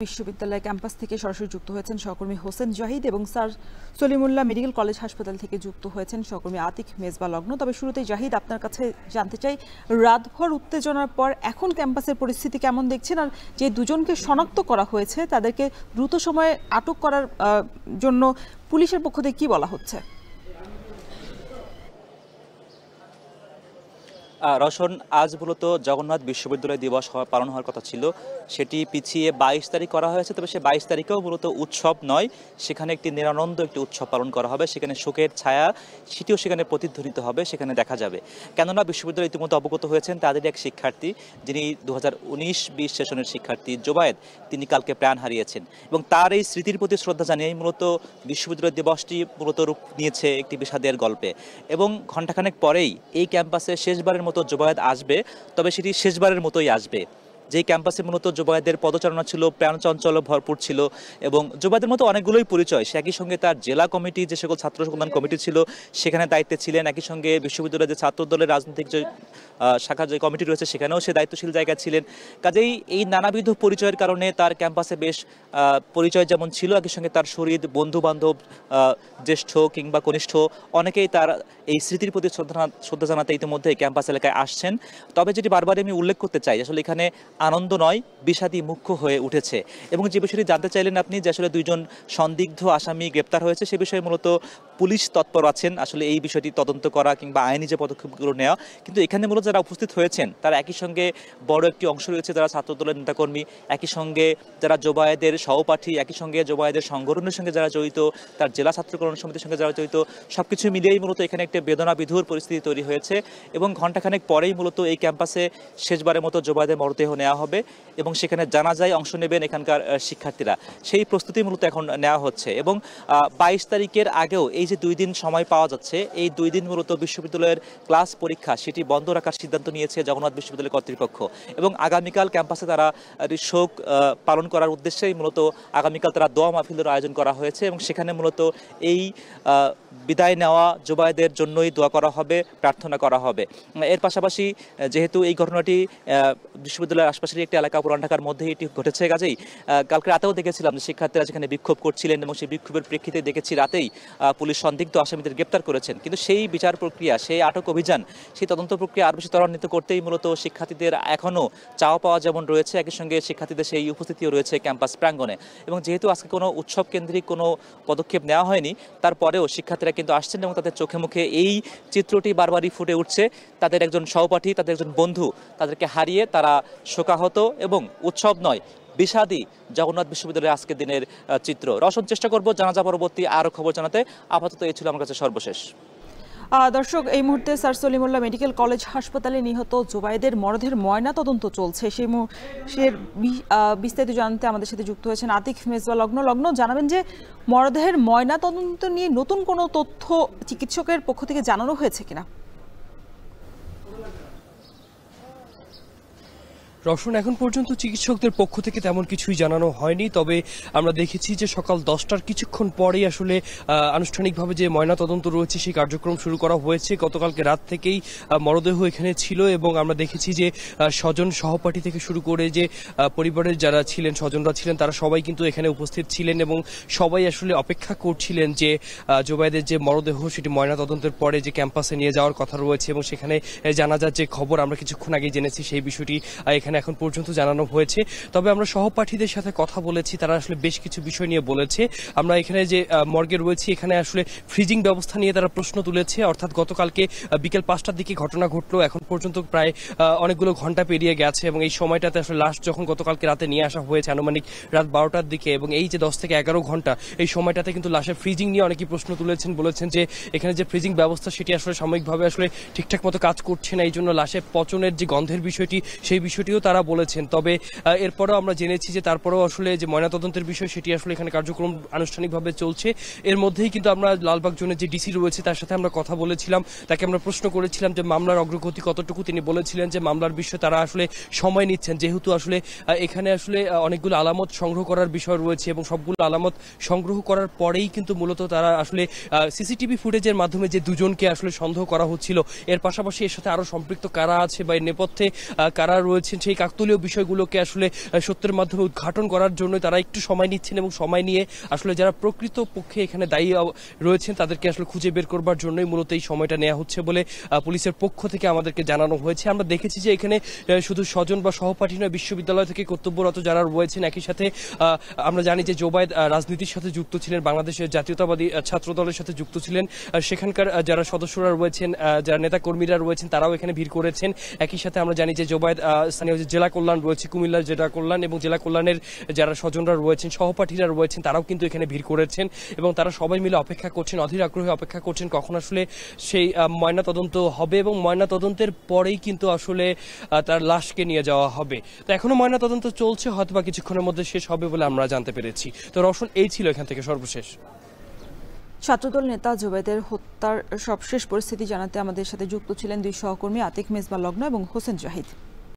বিশ্ববিদ্যালয় ক্যাম্পাস থেকে সরাসরি যুক্ত হয়েছেন সহকর্মী হোসেন জাহিদ এবং স্যার সলিমুল্লাহ মেডিকেল কলেজ হাসপাতাল থেকে যুক্ত হয়েছেন সহকর্মী আতিক মেজবা লগ্ন। তবে শুরুতেই জাহিদ, আপনার কাছে জানতে চাই, রাতভর উত্তেজনার পর এখন ক্যাম্পাসের পরিস্থিতি কেমন দেখছেন, আর যে দুজনকে শনাক্ত করা হয়েছে তাদেরকে দ্রুত সময়ে আটক করার জন্য পুলিশের পক্ষ থেকে কি বলা হচ্ছে? রওশন, আজ মূলত জগন্নাথ বিশ্ববিদ্যালয় দিবস পালন হওয়ার কথা ছিল, সেটি পিছিয়ে 22 তারিখ করা হয়েছে। তবে সে 22 তারিখেও মূলত উৎসব নয়, সেখানে একটি নিরানন্দ একটি উৎসব পালন করা হবে। সেখানে শোকের ছায়া সেটিও সেখানে প্রতিধ্বনিত হবে, সেখানে দেখা যাবে। কেননা বিশ্ববিদ্যালয় ইতিমধ্যে অবগত হয়েছেন তাদেরই এক শিক্ষার্থী, যিনি 2019-20 সেশনের শিক্ষার্থী জোবায়েদ, তিনি কালকে প্রাণ হারিয়েছেন এবং তার এই স্মৃতির প্রতি শ্রদ্ধা জানিয়েই মূলত বিশ্ববিদ্যালয় দিবসটি মূলত রূপ নিয়েছে একটি বিষাদের গল্পে। এবং ঘণ্টাখানেক পরেই এই ক্যাম্পাসে শেষবারের মতো জোবায়েদ আসবে, তবে সেটি শেষবারের মতোই আসবে। যেই ক্যাম্পাসে মূলত জোবায়েদের পদচারণা ছিল, প্রাণচঞ্চল ভরপুর ছিল এবং জোবায়েদের মতো অনেকগুলোই পরিচয়। সে একই সঙ্গে তার জেলা কমিটি, যে সকল ছাত্র কল্যাণ কমিটি ছিল সেখানে দায়িত্বে ছিলেন, একই সঙ্গে বিশ্ববিদ্যালয়ের যে ছাত্র দলের রাজনৈতিক যে শাখা যে কমিটি রয়েছে সেখানেও সে দায়িত্বশীল জায়গায় ছিলেন। কাজেই এই নানাবিধ পরিচয়ের কারণে তার ক্যাম্পাসে বেশ পরিচয় যেমন ছিল, একই সঙ্গে তার শরীর, বন্ধু বান্ধব, জ্যেষ্ঠ কিংবা কনিষ্ঠ অনেকেই তার এই স্মৃতির প্রতি শ্রদ্ধা জানাতে ইতিমধ্যে ক্যাম্পাস এলাকায় আসছেন। তবে যেটি বারবার আমি উল্লেখ করতে চাই, আসলে এখানে আনন্দ নয়, বিষাদী মুখ্য হয়ে উঠেছে। এবং যে বিষয়টি জানতে চাইলেন আপনি, যে আসলে দুইজন সন্দিগ্ধ আসামি গ্রেপ্তার হয়েছে, সে বিষয়ে মূলত পুলিশ তৎপর আছেন আসলে এই বিষয়টি তদন্ত করা কিংবা আইনি যে পদক্ষেপগুলো নেওয়া। কিন্তু এখানে মূলত যারা উপস্থিত হয়েছেন তারা একই সঙ্গে বড় একটি অংশ রয়েছে যারা ছাত্রদলের নেতাকর্মী, একই সঙ্গে যারা জোবায়েদের সহপাঠী, একই সঙ্গে জোবায়েদের সংগঠনের সঙ্গে যারা জড়িত, তার জেলা ছাত্র কল্যাণ সমিতির সঙ্গে যারা জড়িত, সবকিছু মিলিয়েই মূলত এখানে একটা বেদনা বিধুর পরিস্থিতি তৈরি হয়েছে। এবং ঘণ্টাখানেক পরেই মূলত এই ক্যাম্পাসে শেষবারের মতো জোবায়েদের মরদেহ নেওয়া হবে এবং সেখানে জানাজায় অংশ নেবেন এখানকার শিক্ষার্থীরা। সেই প্রস্তুতি মূলত এখন নেওয়া হচ্ছে। এবং 22 তারিখের আগেও এই যে 2 দিন সময় পাওয়া যাচ্ছে, এই 2 দিন মূলত বিশ্ববিদ্যালয়ের ক্লাস পরীক্ষা সেটি বন্ধ রাখার সিদ্ধান্ত নিয়েছে জগন্নাথ বিশ্ববিদ্যালয় কর্তৃপক্ষ। এবং আগামীকাল ক্যাম্পাসে তারা শোক পালন করার উদ্দেশ্যেই মূলত আগামীকাল তারা দোয়া মাহফিলের আয়োজন করা হয়েছে এবং সেখানে মূলত এই বিদায় নেওয়া জোবায়েদের জন্যই দোয়া করা হবে, প্রার্থনা করা হবে। এর পাশাপাশি যেহেতু এই ঘটনাটি বিশ্ববিদ্যালয়ের আশপাশের একটি এলাকা, পুরান ঢাকার মধ্যে এটি ঘটেছে, কাজেই কালকে রাতেও দেখেছিলাম যে শিক্ষার্থীরা যেখানে বিক্ষোভ করছিলেন এবং সেই বিক্ষোভের প্রেক্ষিতে দেখেছি রাতেই পুলিশ সন্দিগ্ধ আসামিদের গ্রেপ্তার করেছেন। কিন্তু সেই বিচার প্রক্রিয়া, সেই আটক অভিযান, সেই তদন্ত প্রক্রিয়া আরও বেশি ত্বরান্বিত করতেই মূলত শিক্ষার্থীদের এখনও চাওয়া পাওয়া যেমন রয়েছে, একই সঙ্গে শিক্ষার্থীদের সেই উপস্থিতিও রয়েছে ক্যাম্পাস প্রাঙ্গণে। এবং যেহেতু আজকে কোনো উৎসব কেন্দ্রিক কোনো পদক্ষেপ নেওয়া হয়নি, তারপরেও শিক্ষার্থীরা কিন্তু আসছেন এবং তাদের চোখে মুখে এই চিত্রটি বারবারই ফুটে উঠছে। তাদের একজন সহপাঠী, তাদের একজন বন্ধু, তাদেরকে হারিয়ে তারা শোকাহত এবং উৎসব নয়, বিষাদী জগন্নাথ বিশ্ববিদ্যালয়ের আজকের দিনের চিত্র। রওশন, চেষ্টা করব জানাজা পরবর্তী আরও খবর জানাতে। আপাতত এই ছিল আমার কাছে সর্বশেষ। দর্শক, এই মুহূর্তে স্যার সলিমুল্লাহ মেডিকেল কলেজ হাসপাতালে নিহত জোবায়েদের মরদেহের ময়না তদন্ত চলছে। সেই বিস্তারিত জানতে আমাদের সাথে যুক্ত হয়েছেন আতিক মেজবা লগ্ন। জানাবেন যে মরদেহের ময়না তদন্ত নিয়ে নতুন কোনো তথ্য চিকিৎসকের পক্ষ থেকে জানানো হয়েছে কিনা? রওশন, এখন পর্যন্ত চিকিৎসকদের পক্ষ থেকে তেমন কিছুই জানানো হয়নি। তবে আমরা দেখেছি যে সকাল 10টার কিছুক্ষণ পরেই আসলে আনুষ্ঠানিকভাবে যে ময়না তদন্ত রয়েছে সেই কার্যক্রম শুরু করা হয়েছে। গতকালকে রাত থেকেই মরদেহ এখানে ছিল এবং আমরা দেখেছি যে স্বজন সহপাঠী থেকে শুরু করে যে পরিবারের যারা ছিলেন, স্বজনরা ছিলেন, তারা সবাই কিন্তু এখানে উপস্থিত ছিলেন এবং সবাই আসলে অপেক্ষা করছিলেন যে জোবায়েদের যে মরদেহ সেটি ময়না তদন্তের পরে যে ক্যাম্পাসে নিয়ে যাওয়ার কথা রয়েছে এবং সেখানে জানাজার যে খবর আমরা কিছুক্ষণ আগেই জেনেছি সেই বিষয়টি এখানে এখন পর্যন্ত জানানো হয়েছে। তবে আমরা সহপাঠীদের সাথে কথা বলেছি, তারা আসলে বেশ কিছু বিষয় নিয়ে বলেছে। আমরা এখানে যে মর্গে রয়েছি এখানে আসলে ফ্রিজিং ব্যবস্থা নিয়ে তারা প্রশ্ন তুলেছে। অর্থাৎ গতকালকে বিকেল 5টার দিকে ঘটনা ঘটলো, এখন পর্যন্ত প্রায় অনেকগুলো ঘন্টা পেরিয়ে গেছে এবং এই সময়টাতে আসলে লাশ যখন গতকালকে রাতে নিয়ে আসা হয়েছে আনুমানিক রাত 12টার দিকে, এবং এই যে 10 থেকে 11 ঘন্টা এই সময়টাতে কিন্তু লাশের ফ্রিজিং নিয়ে অনেকেই প্রশ্ন তুলেছেন, বলেছেন যে এখানে যে ফ্রিজিং ব্যবস্থা সেটি আসলে সাময়িকভাবে আসলে ঠিকঠাক মতো কাজ করছে না, এই জন্য লাশের পচনের যে গন্ধের বিষয়টি সেই বিষয়টিও তারা বলেছেন। তবে এরপরেও আমরা জেনেছি যে তারপরেও আসলে যে ময়নাতদন্তের বিষয় সেটি আসলে এখানে কার্যক্রম আনুষ্ঠানিকভাবে চলছে। এর মধ্যেই কিন্তু আমরা লালবাগ জোনের যে ডিসি রয়েছে তার সাথে আমরা কথা বলেছিলাম, তাকে আমরা প্রশ্ন করেছিলাম যে মামলার অগ্রগতি কতটুকু। তিনি বলেছিলেন যে মামলার বিষয়ে তারা আসলে সময় নিচ্ছেন, যেহেতু আসলে এখানে আসলে অনেকগুলো আলামত সংগ্রহ করার বিষয় রয়েছে এবং সবগুলো আলামত সংগ্রহ করার পরেই কিন্তু মূলত তারা আসলে সিসিটিভি ফুটেজের মাধ্যমে যে দুজনকে আসলে সন্দেহ করা হচ্ছিল, এর পাশাপাশি এর সাথে আরো সম্পৃক্ত কারা আছে বা এর নেপথ্যে কারা রয়েছেন সেই এই কাকতালীয় বিষয়গুলোকে আসলে সত্যের মাধ্যমে উদ্ঘাটন করার জন্য তারা একটু সময় নিচ্ছেন এবং সময় নিয়ে আসলে যারা প্রকৃত পক্ষে এখানে দায়ী রয়েছেন তাদেরকে আসলে খুঁজে বের করবার জন্যই মূলত এই সময়টা নেওয়া হচ্ছে বলে পুলিশের পক্ষ থেকে আমাদেরকে জানানো হয়েছে। আমরা দেখেছি যে এখানে শুধু স্বজন বা সহপাঠী নয়, বিশ্ববিদ্যালয় থেকে কর্তব্যরত যারা রয়েছেন, একই সাথে আমরা জানি যে জোবায়েদ রাজনীতির সাথে যুক্ত ছিলেন, বাংলাদেশের জাতীয়তাবাদী ছাত্র দলের সাথে যুক্ত ছিলেন, সেখানকার যারা সদস্যরা রয়েছেন, যারা নেতা কর্মীরা রয়েছেন তারাও এখানে ভিড় করেছেন। একই সাথে আমরা জানি যে জোবায়েদ স্থানীয় যে জেলা কল্যাণ রয়েছে, কুমিল্লার জেলা কল্যাণ এবং জেলা কল্যাণের যারা স্বজনরা রয়েছেন, সহপাঠীরা রয়েছেন, তারাও কিন্তু এখানে ভিড় করেছেন এবং তারা সবাই মিলে অপেক্ষা করছেন, অধীর আগ্রহে অপেক্ষা করছেন কখন আসলে সেই ময়না তদন্ত হবে এবং ময়না তদন্তের পরেই কিন্তু আসলে তার লাশকে নিয়ে যাওয়া হবে। তো এখনো ময়না তদন্ত চলছে, হয়তো বা কিছুক্ষণের মধ্যে শেষ হবে বলে আমরা জানতে পেরেছি। তো রওশন, এই ছিল এখান থেকে সর্বশেষ। ছাত্রদল নেতা জোবায়েদের হত্যার সবশেষ পরিস্থিতি জানাতে আমাদের সাথে যুক্ত ছিলেন দুই সহকর্মী আতিক মেজবা লগ্ন এবং হোসেন জাহিদ।